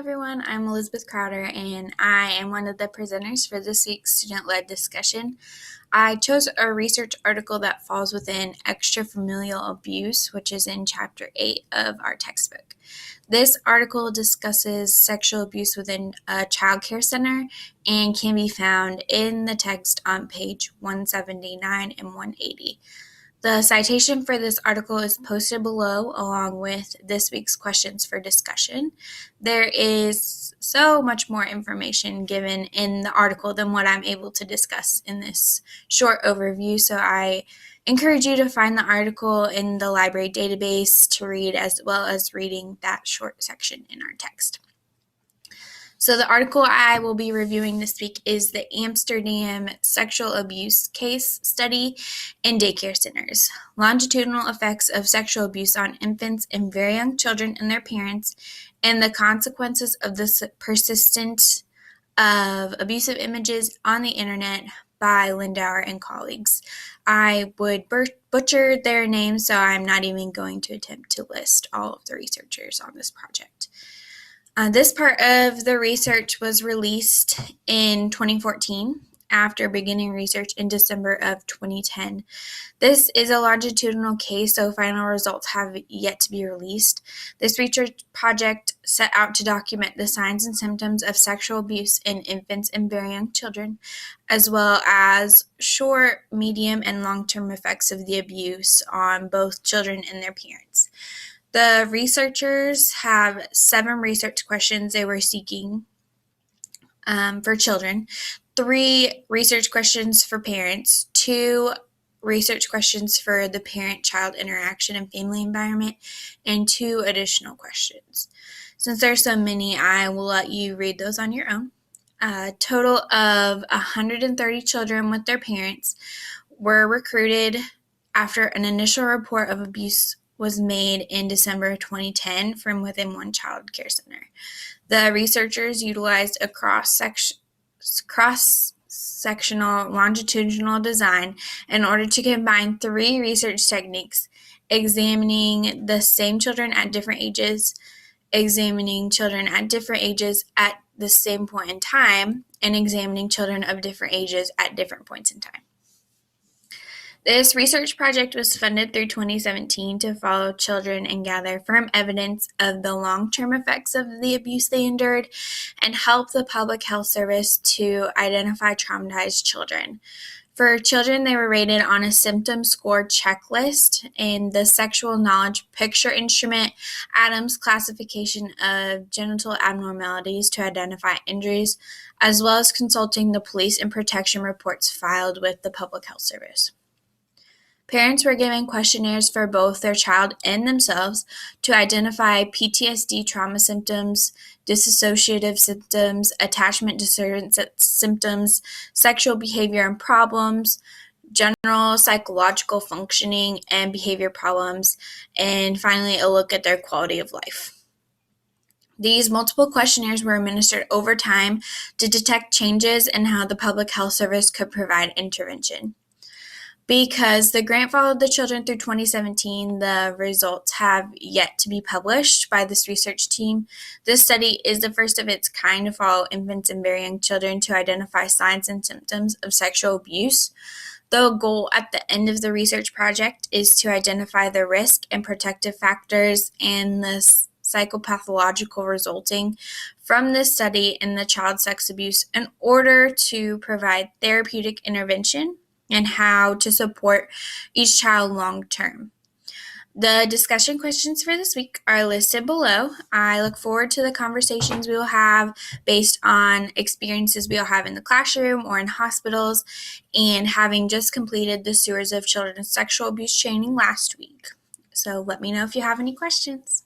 everyone, I'm Elizabeth Crowder and I am one of the presenters for this week's student-led discussion. I chose a research article that falls within extrafamilial abuse, which is in Chapter 8 of our textbook. This article discusses sexual abuse within a child care center and can be found in the text on page 179 and 180. The citation for this article is posted below along with this week's questions for discussion. There is so much more information given in the article than what I'm able to discuss in this short overview, so I encourage you to find the article in the library database to read, as well as reading that short section in our text. So the article I will be reviewing this week is the Amsterdam Sexual Abuse Case Study in Daycare Centers, Longitudinal Effects of Sexual Abuse on Infants and Very Young Children and Their Parents, and the Consequences of the Persistence of Abusive Images on the Internet by Lindauer and colleagues. I would butcher their names, so I'm not even going to attempt to list all of the researchers on this project. This part of the research was released in 2014 after beginning research in December of 2010. This is a longitudinal case, so final results have yet to be released. This research project set out to document the signs and symptoms of sexual abuse in infants and very young children, as well as short, medium, and long-term effects of the abuse on both children and their parents. The researchers have 7 research questions they were seeking for children, 3 research questions for parents, 2 research questions for the parent-child interaction and family environment, and 2 additional questions. Since there's so many, I will let you read those on your own. A total of 130 children with their parents were recruited after an initial report of abuse was made in December 2010 from within one child care center. The researchers utilized a cross-sectional longitudinal design in order to combine 3 research techniques, examining the same children at different ages, examining children at different ages at the same point in time, and examining children of different ages at different points in time. This research project was funded through 2017 to follow children and gather firm evidence of the long-term effects of the abuse they endured and help the Public Health Service to identify traumatized children. For children, they were rated on a symptom score checklist and the Sexual Knowledge Picture Instrument, Adams classification of genital abnormalities to identify injuries, as well as consulting the police and protection reports filed with the Public Health Service. Parents were given questionnaires for both their child and themselves to identify PTSD trauma symptoms, dissociative symptoms, attachment disturbance symptoms, sexual behavior and problems, general psychological functioning and behavior problems, and finally a look at their quality of life. These multiple questionnaires were administered over time to detect changes in how the Public Health Service could provide intervention. Because the grant followed the children through 2017, the results have yet to be published by this research team. This study is the first of its kind to follow infants and very young children to identify signs and symptoms of sexual abuse. The goal at the end of the research project is to identify the risk and protective factors and the psychopathological resulting from this study in the child sex abuse in order to provide therapeutic intervention and how to support each child long term. The discussion questions for this week are listed below. I look forward to the conversations we will have based on experiences we will have in the classroom or in hospitals, and having just completed the Stewards of Children's Sexual Abuse training last week. So let me know if you have any questions.